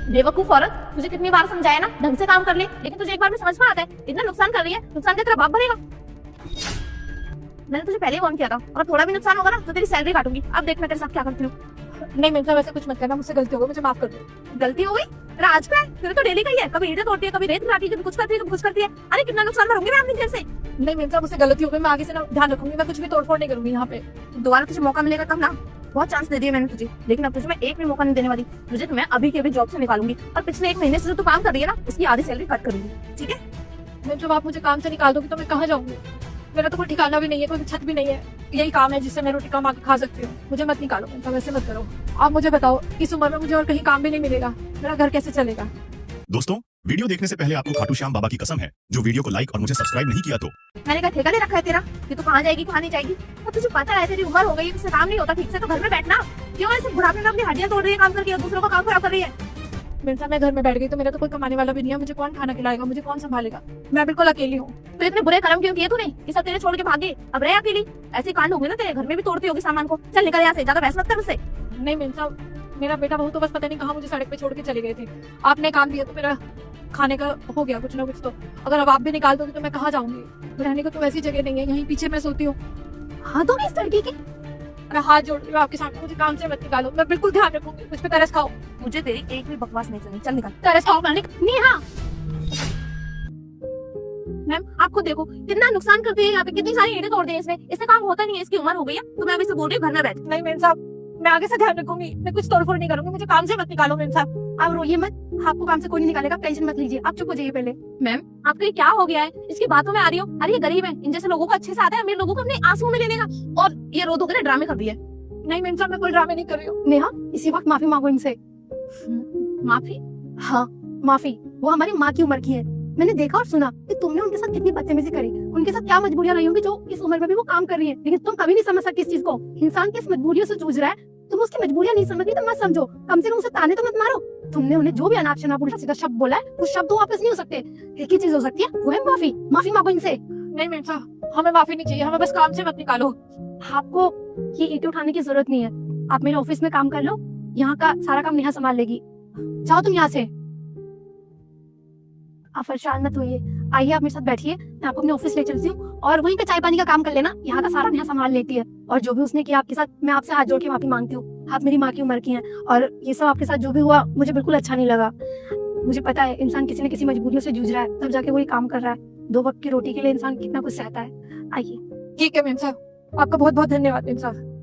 बेवकूफ औरत, तुझे कितनी बार समझाया ना ढंग से काम कर ले, लेकिन तुझे एक बार में समझ में आता है इतना नुकसान कर रही है, नुकसान का तेरा बाप भरेगा। मैंने तुझे पहले ही वार्न किया था, और थोड़ा भी नुकसान होगा ना तो तेरी सैलरी काटूंगी। अब देख मैं तेरे साथ क्या करती हूँ। नहीं मिर्जा, वैसे कुछ मत करना, मुझसे गलती हो गई, मुझे माफ कर दो। गलती हो गई? तेरा आज का है? तेरे तो डेली का ही है, कभी ईंटें तोड़ती है, कभी रेत गिराती है, कभी कुछ करती है, कभी कुछ करती है। अरे कितना नुकसान भरूंगी मैं अपनी जेब से। नहीं मिर्जा, मुझसे गलती हो गई, मैं आगे से ना ध्यान रखूंगी, मैं कुछ भी तोड़फोड़ नहीं करूंगी यहाँ पे। दोबारा तुझे मौका मिलेगा तब ना। बहुत चांस दे दिए मैंने तुझे, लेकिन अब तुझे मैं एक भी मौका नहीं देने वाली। तुझे तो मैं अभी के अभी जॉब से निकालूंगी, और पिछले 1 महीने से जो तू काम कर रही है ना उसकी आधी सैलरी कट करूंगी, ठीक है? मैं जब आप मुझे काम से निकाल दोगे तो मैं कहाँ जाऊंगी? मेरा तो कोई ठिकाना भी नहीं है, कोई छत भी नहीं है। यही काम है जिससे मैं रोटी कमा के खा सकती हूँ। मुझे मत निकालो मिर्जा, वैसे मत करो। आप मुझे बताओ, इस उम्र में मुझे और कहीं काम भी नहीं मिलेगा, मेरा घर कैसे चलेगा? दोस्तों, वीडियो देखने से पहले आपको खाटू श्याम बाबा की कसम है, जो वीडियो को लाइक और मुझे सब्सक्राइब नहीं किया तो मैंने क्या ठेका ले रखा है तेरा कि तू कहाँ जाएगी कहाँ नहीं जाएगी? और तुझे पता है तेरी उम्र हो गई है, तुझसे काम नहीं होता ठीक से, तो घर में बैठना। क्यों ऐसे बुढ़ापे में अपनी हड्डियां तोड़ रही है काम करके, और दूसरों का काम खराब कर रही है? मिर्जा, मैं घर में बैठ गई तो मेरा तो कोई कमाने वाला भी नहीं है, मुझे कौन खाना खिलाएगा, मुझे कौन संभालेगा? मैं बिल्कुल अकेली हूँ। तो इतने बुरे कर्म क्यों किए तूने? ये सब तेरे छोड़ के भागे, अब रहे अकेली। ऐसे कांड होंगे ना तेरे घर में भी, तोड़ती होगी सामान को। चल निकल यहाँ से, ज्यादा बहस मत कर मुझसे। नहीं मिर्जा, मेरा बेटा बहू तो बस पता नहीं कहाँ मुझे सड़क पे छोड़ के चले गए थे। आपने काम दिया तो मेरा खाने का हो गया कुछ ना कुछ तो। अगर अब आप भी निकाल दोगे तो मैं कहाँ जाऊंगी? रहने को तो वैसी जगह नहीं है, यहीं पीछे मैं सोती हूँ। हाथों में इस लड़की के? अरे हाथ जोड़ रही हूँ आपके सामने, मुझे काम से मत निकालो, मैं बिल्कुल ध्यान रखूंगी। मुझ पे तरस खाओ। मुझे तेरी एक भी बकवास नहीं सुनी, चल निकल। तरस खाओ मैंने। नेहा, मैम आपको देखो कितना नुकसान करती है, यहाँ पे कितनी सारी ईंटें तोड़ दी है इसने। इससे काम होता नहीं है, इसकी उम्र हो गई है, तो मैं अभी से बोल रही हूँ घर में बैठ। नहीं मेम साहब, मैं आगे से ध्यान रखूंगी, मैं कुछ तोड़फोड़ नहीं करूंगी, मुझे काम से मत निकालो मेम साहब। आप रोइए मत, आपको काम से कोई नहीं निकालेगा, टेंशन मत लीजिए, आप चुप हो जाइए पहले। मैम आपको ये क्या हो गया है? इसकी बातों में आ रही हो? अरे ये गरीब है, इन जैसे लोगों को अच्छे से आता है, अमीर लोगों को अपने आंसू में लेने का, और ये रो धो कर ड्रामे कर दिए। नहीं मेम साहब, मैं कोई ड्रामे नहीं कर रही हूँ। नेहा इसी वक्त माफी मांगो इनसे। माफी? हाँ माफी, वो हमारी माँ की उम्र की है। मैंने देखा और सुना कि तुमने उनके साथ कितनी बदतमीजी करी, उनके साथ क्या मजबूरियां रही होंगी जो इस उम्र में भी वो काम कर रही है, लेकिन तुम कभी नहीं समझ सकती इस चीज को। इंसान किस मजबूरियों से जूझ रहा है, तुम उसकी मजबूरियां नहीं समझ रही तो मत समझो, कम से कम उसे ताने तो मत मारो। तुमने उन्हें जो भी अनाप शनाप उल्टा सीधा शब्द बोला है, उस शब्द को वापस नहीं हो सकते। एक ही चीज हो सकती है, वो है माफी। माफी मांगो इनसे। नहीं मेम साहब, हमें माफी नहीं चाहिए, हमें बस काम से मत निकालो। आपको ये ईंटें उठाने की जरूरत नहीं है, आप मेरे ऑफिस में काम कर लो, यहाँ का सारा काम नेहा संभाल लेगी। जाओ तुम यहाँ से। आप परेशान मत होइए, आइए आप मेरे साथ बैठिए, मैं आपको अपने ऑफिस ले चलती हूँ, और वहीं पे चाय पानी का काम कर लेना, यहाँ का सारा नेहा संभाल लेती है। और जो भी उसने किया आपके साथ, मैं आपसे हाथ जोड़ के माफी मांगती हूँ। आप मेरी माँ की उम्र की हैं, और ये सब आपके साथ जो भी हुआ मुझे बिल्कुल अच्छा नहीं लगा। मुझे पता है इंसान किसी न किसी मजबूरियों से जूझ रहा है, तब जाके वो ये काम कर रहा है। 2 वक्त की रोटी के लिए इंसान कितना कुछ सहता है। आइए। ठीक है मेम साहब, आपका बहुत बहुत धन्यवाद मेम साहब।